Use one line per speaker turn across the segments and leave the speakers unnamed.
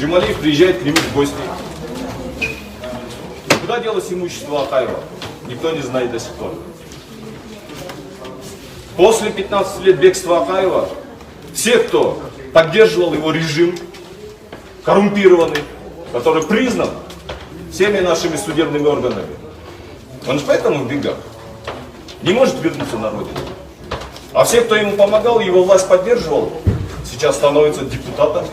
Джумалиев приезжает к нему в гости. Куда делось имущество Акаева? Никто не знает до сих пор. После 15 лет бегства Акаева, все, кто поддерживал его режим, коррумпированный, который признан всеми нашими судебными органами, он же поэтому в бегах не может вернуться на родину. А все, кто ему помогал, его власть поддерживал, сейчас становятся депутатами,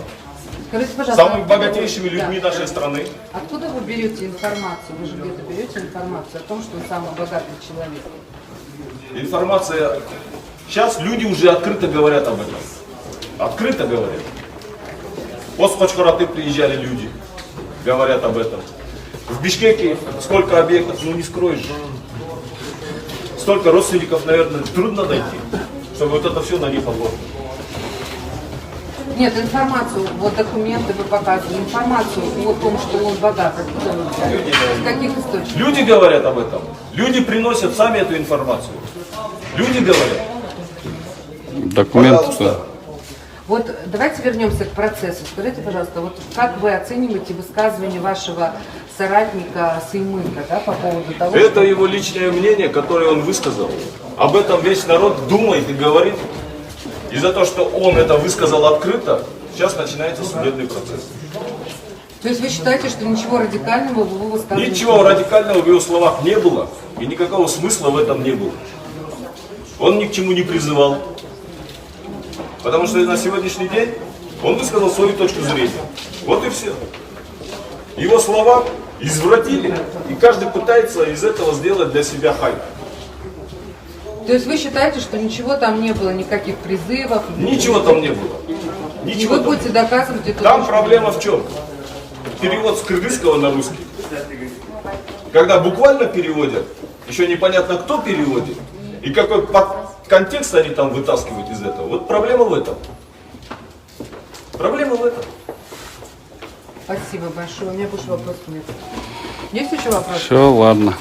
скажите, пожалуйста,
самыми богатейшими людьми нашей страны.
Откуда вы берете информацию? Вы же где-то берете информацию о том, что он самый богатый человек?
Информация. Сейчас люди уже открыто говорят об этом. Открыто говорят. Вот с Хочхораты приезжали люди, говорят об этом. В Бишкеке сколько объектов, ну не скроешь. Столько родственников, наверное, трудно найти, чтобы вот это все на них оформить.
Нет, информацию, вот документы вы показывали, информацию о том, что он богат, откуда вы взяли? Из каких источников?
Люди говорят об этом. Люди приносят сами эту информацию. Люди говорят.
Документы.
Вот давайте вернемся к процессу. Скажите, пожалуйста, вот как вы оцениваете высказывание вашего соратника Сыймырка, да, по поводу того,
Это
что...
его личное мнение, которое он высказал. Об этом весь народ думает и говорит. И за то, что он это высказал открыто, сейчас начинается судебный процесс.
То есть вы считаете, что ничего радикального в его высказывании?
Ничего радикального в его словах не было, и никакого смысла в этом не было. Он ни к чему не призывал. Потому что на сегодняшний день он высказал свою точку зрения. Вот и все. Его слова извратили, и каждый пытается из этого сделать для себя хайп.
То есть вы считаете, что ничего там не было, никаких призывов?
Ничего там не было.
И
Ничего
вы
там.
будете доказывать это?
Там проблема в чем? Перевод с кыргызского на русский. Когда буквально переводят, еще непонятно кто переводит, и какой контекст они там вытаскивают из этого. Вот проблема в этом. Проблема в этом.
Спасибо большое. У меня больше вопросов нет. Есть еще вопросы?
Все, ладно.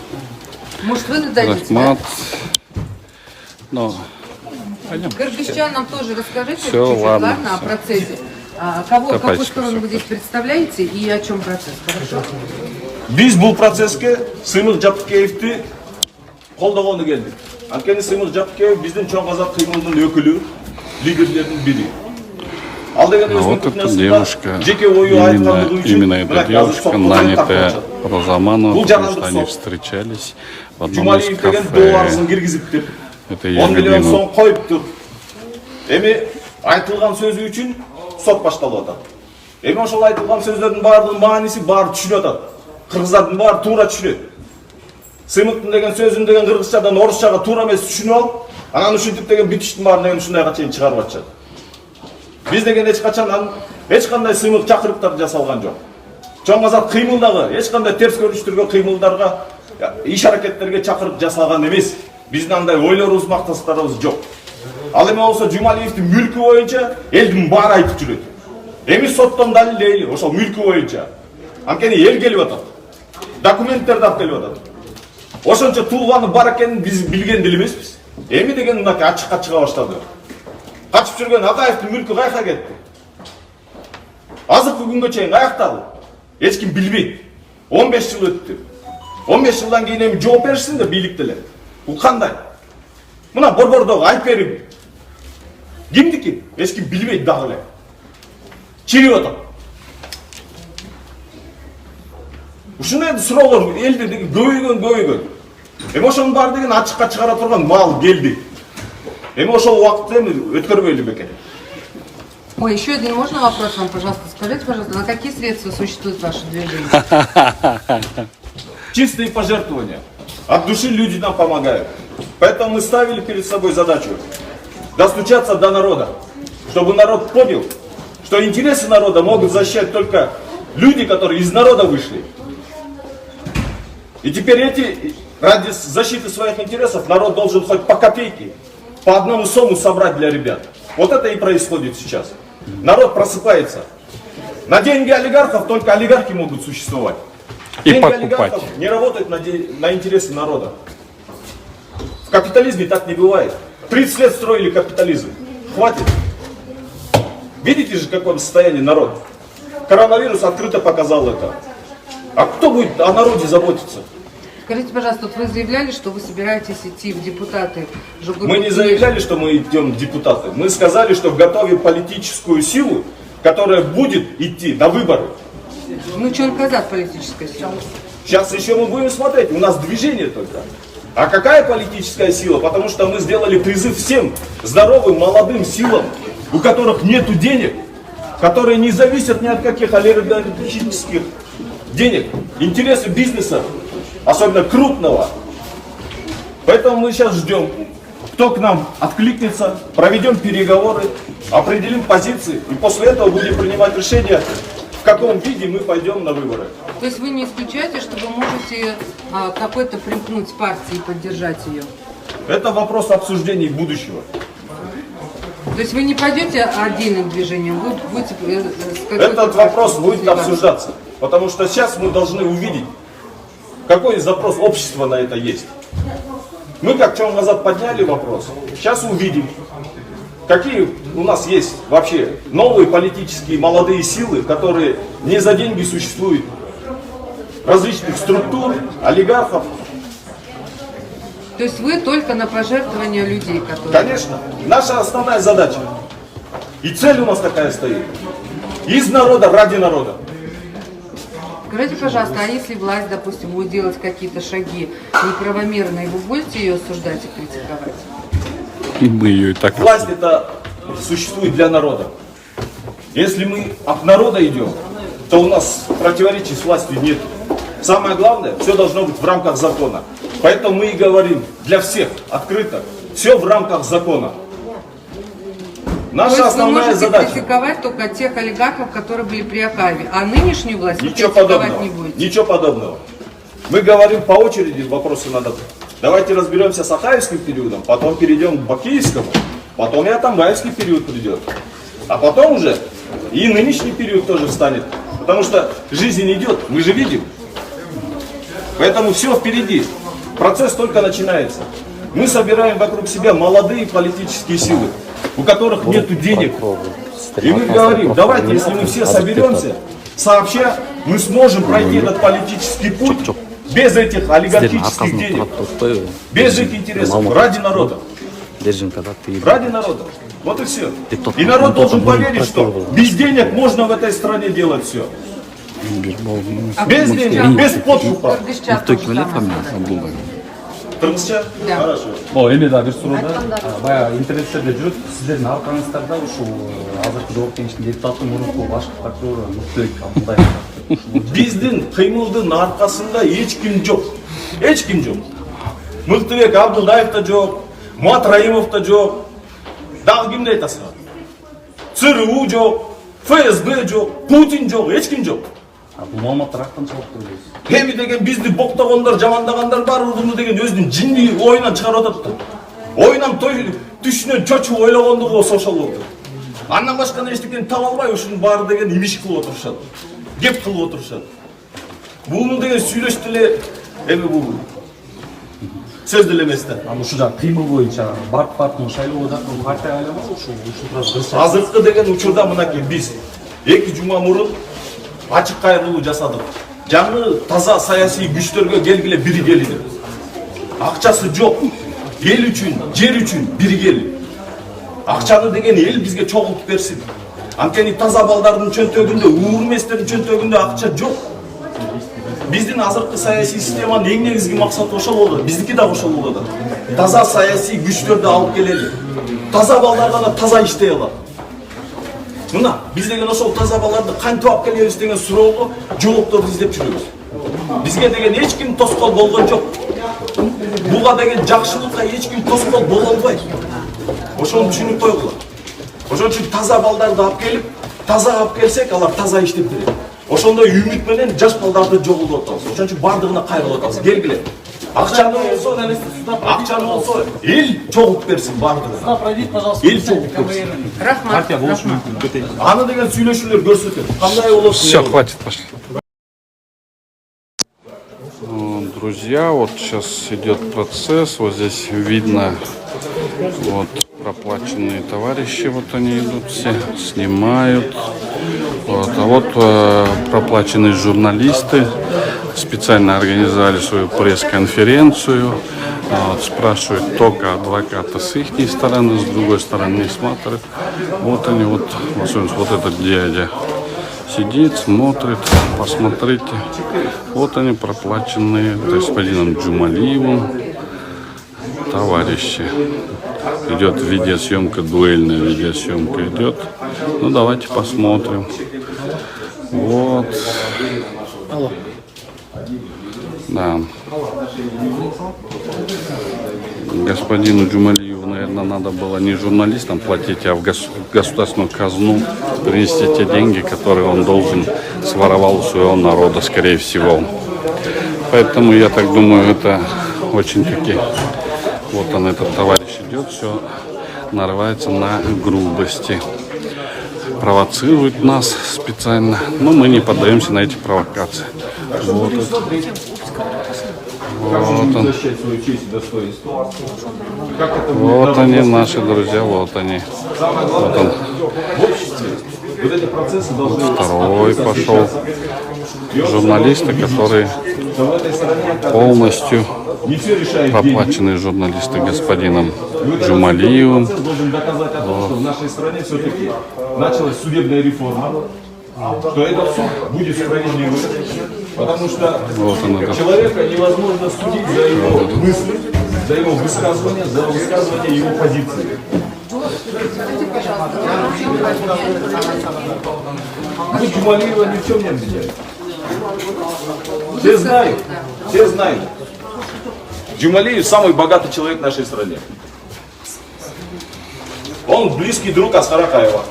Может, вы зададите, да?
Рахмат. Ну, пойдем.
Кыргызчанам тоже расскажите
Всё,
чуть-чуть,
ладно,
ладно, о
всё.
процессе. Какую
Тапачка,
сторону
всё.
вы здесь представляете и о чем процесс? Хорошо?
Biz bu процесске Сыймыр Жапыкеевди колдогону келдик. Анткени Сыймыр Жапыкеев биздин чоң казак кыймылдын өкүлү, лидерлердин бири. Ал деген
Вот эта
өзүнүн
девушка,
жеке ою айткандыгы үчүн
именно эта девушка, нанятая Розаманова, потому что они встречались в одном из
Жумалиев деген
кафе.
долларсын киргизиптир.
Это ее
10 миллион
любимый.
сом коюптур. Эми айтылган сөзү үчүн сот башталып атат. Эми ошол айтылган сөздөрдүн баардыгынын мааниси баары түшүнүп атат. Кыргыздардын баары туура түшүнөт. Сыймыктын деген сөзүн деген кыргызчадан орусчага туура эмес түшүнүп алып, анан ушинтип деген бүтүштүн баарын деген ушундайга чейин чыгарып атышат. Биз деген эч качан эч кандай сыймык чакырыктар жасалган жок. Чоң казак кыймылдагы эч кандай терс көрүнүштөргө, кыймылдарга, иш аракеттерге чакырып жасалган эмес. Биздин андай ойлорубуз, макташтарыбыз жок. Ал эми болсо Жумалиевдин мүлкү боюнча элдин баары айтып жүрөт. Эми соттон далилдейли ошол мүлкү боюнча. Анткени эл келип атат. Документтерди алып келип атат. Ошончо туулганы бар экенин биз билген деле эмеспиз. Эми деген мынакей ачыкка чыга баштады. Качып жүргөн Акаевдин мүлкү кайка кетти? Азыркы күнгө чейин каяктабы? Эч ким билбейт. 15 жыл өттү. 15 жылдан кийин эми жооп беришсин да бийлик деле. Бул кандай? Мына борбордогу Айперим кимдики? Эч ким билбейт дагы эле. Чирип атат. Ушундай суроолор элде көбөйгөн. Эми ошонун баары деген ачыкка чыгара турган маал келди. Эми ошол убакытты эми өткөрбөйлү бекен.
Ой, еще один можно вопрос вам, пожалуйста? Скажите, пожалуйста, на какие средства существует ваше движение?
Чистые пожертвования. От души люди нам помогают. Поэтому мы ставили перед собой задачу достучаться до народа, чтобы народ понял, что интересы народа могут защищать только люди, которые из народа вышли. И теперь ради защиты своих интересов народ должен хоть по копейке, по одному сому собрать для ребят. Вот это и происходит сейчас. Народ просыпается. На деньги олигархов только олигархи могут существовать.
И
Деньги
покупать.
олигархов не работают на интересы народа. В капитализме так не бывает. 30 лет строили капитализм. Хватит. Видите же, в каком состоянии народ. Коронавирус открыто показал это. А кто будет о народе заботиться?
Скажите, пожалуйста, вот вы заявляли, что вы собираетесь идти в депутаты ЖГУ.
Мы не заявляли, что мы идем в депутаты. Мы сказали, что готовим политическую силу, которая будет идти на выборы.
Ну, что казат политическая сила?
Сейчас еще мы будем смотреть, у нас движение только. А какая политическая сила? Потому что мы сделали призыв всем здоровым, молодым силам, у которых нету денег, которые не зависят ни от каких олигархических денег, интересы бизнеса, особенно крупного. Поэтому мы сейчас ждем, кто к нам откликнется, проведем переговоры, определим позиции, и после этого будем принимать решение, в каком виде мы пойдем на выборы.
То есть вы не исключаете, что вы можете какой-то примкнуть партии и поддержать ее?
Это вопрос обсуждений будущего.
То есть вы не пойдете отдельным движением, вы будете с какой-то
Этот вопрос
партией
будет
сливаться?
обсуждаться, потому что сейчас мы должны увидеть, какой запрос общества на это есть. Мы как чем назад подняли вопрос, сейчас увидим, какие у нас есть вообще новые политические молодые силы, которые не за деньги существуют, различных структур, олигархов.
То есть вы только на пожертвования людей, которые...
Конечно, наша основная задача и цель у нас такая стоит. Из народа, ради народа.
Скажите, пожалуйста, а если власть, допустим, будет делать какие-то шаги неправомерные, вы будете ее осуждать и критиковать?
И мы ее и так...
Власть это существует для народа. Если мы от народа идем, то у нас противоречий с властью нет. Самое главное, все должно быть в рамках закона. Поэтому мы и говорим для всех открыто, все в рамках закона. Наша основная задача.
Вы можете критиковать только тех олигархов, которые были при Акаве, а нынешнюю власть вы
Ничего
критиковать
подобного.
не будете?
Ничего подобного. Мы говорим по очереди, вопросы надо. Давайте разберемся с Акаевским периодом, потом перейдем к Бакиевскому, потом и Атамбаевский период придет. А потом уже и нынешний период тоже встанет. Потому что жизнь идет, мы же видим. Поэтому все впереди. Процесс только начинается. Мы собираем вокруг себя молодые политические силы, у которых нет денег. И мы говорим, давайте, если мы все соберемся, сообща, мы сможем пройти этот политический путь без этих олигархических денег, без их интересов, ради народа. Ради народа. Вот и все. И народ должен поверить, что без денег можно в этой стране делать все. Без денег, без подкупа. Кыргызча?
Да.
Хорошо.
Эми да бир суроодо баягы интернеттерде жүрөт, сиздердин аркаңыздарда ушул азыркы жогорку кеңештин депутаты мурунку башкы прокурор Муктубек Абдулдаев.
Биздин кыймылдын аркасында эч ким жок. Эч ким жок. Муктубек Абдулдаев да жок, Муат Раимов да жок. Дагы кимди айтасыңар? ЦРУ жок, ФСБ жок, Путин жок, эч ким жок.
Бул маалыматтар каяктан чыгып турбайбыз?
Эми деген бизди боктогондор, жамандагандар бар, уруну деген өзүнүн жинди оюнан чыгарып атат. Оюнан түшүнөн чочуп ойлогондугу ошол болду. Андан башка эчтекени таба албай ушунун баары деген имиш кылып отурушат. Кеп кылып отурушат. Буну деген сүйлөштү эле эми бул сөз деле эмес да.
Ушу жана кыймыл боюнча партиянын шайлоого жакын партия айланабы ушу
Азыркы деген учурда мынакей биз 2 жума мурун ачык кайрылуу жасадык. Жаңы таза саясий күчтөргө келгиле биригели деп. Акчасы жок. Эл үчүн, жер үчүн биригели. Акчаны деген эл бизге чогултуп берсин. Анткени таза балдардын чөнтөгүндө, угур эместердин чөнтөгүндө акча жок. Биздин азыркы саясий системанын эң негизги максаты ошол болду. Биздики да ошол болду. Таза саясий күчтөрдү алып келели. Таза балдар гана таза иштей алат. Мына биз деген ошол таза балдарды кантип алып келебиз деген суроого жоопторду издеп жүрөбүз. Бизге деген эч ким тоскоол болгон жок. Буга деген жакшылыкка эч ким тоскоол боло албайт. Ошону түшүнүп койгула. Ошон үчүн таза балдарды алып келип, таза алып келсек, алар таза иштеп берет. Ошондой үмүт менен жаш балдарды жогултуп атабыз. Ошон үчүн бардыгына кайрылып атабыз. Келгиле. Акчаны болсо, эл чогултуп берсин бардыгына.
Пройдите, пожалуйста,
Эл чогултуп берсин.
Рахмат.
партия болушу мүмкүн.
Аны деген сүйлөшүүлөр көрсөтөт. Кандай болот?
Все, хватит, пошли. Друзья, вот сейчас идет процесс, вот здесь видно, вот проплаченные товарищи, вот они идут все, снимают, Вот. А вот проплаченные журналисты специально организовали свою пресс-конференцию. Вот, спрашивают только адвоката с их стороны, с другой стороны не смотрят. Вот они, вот этот дядя сидит, смотрит, посмотрите. Вот они проплаченные господином Джумалиевым товарищи. Идет видеосъемка, дуэльная видеосъемка идет. Ну давайте посмотрим. Вот. Да. Господину Джумалиеву, наверное, надо было не журналистам платить, а в государственную казну принести те деньги, которые он должен своровал у своего народа, скорее всего. Поэтому я так думаю, это очень-таки... Вот он, этот товарищ идет, все нарывается на грубости. Провоцирует нас специально, но мы не поддаемся на эти провокации. Вот, вот он. Вот они, наши друзья, вот они. Вот он. Второй пошел. Журналисты, которые полностью проплаченные журналисты господином Джумалиевым.
В нашей стране все-таки началась судебная реформа, что этот суд будет справедливым, потому что человека невозможно судить за его мысли, за его высказывания, за высказывание его позиции. Мы Джумалиева ни в чем не обвиняем. Все знают. Джумалиев самый богатый человек в нашей стране. Он близкий друг Аскара Акаева.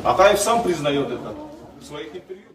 Акаев сам признает это в своих интервью.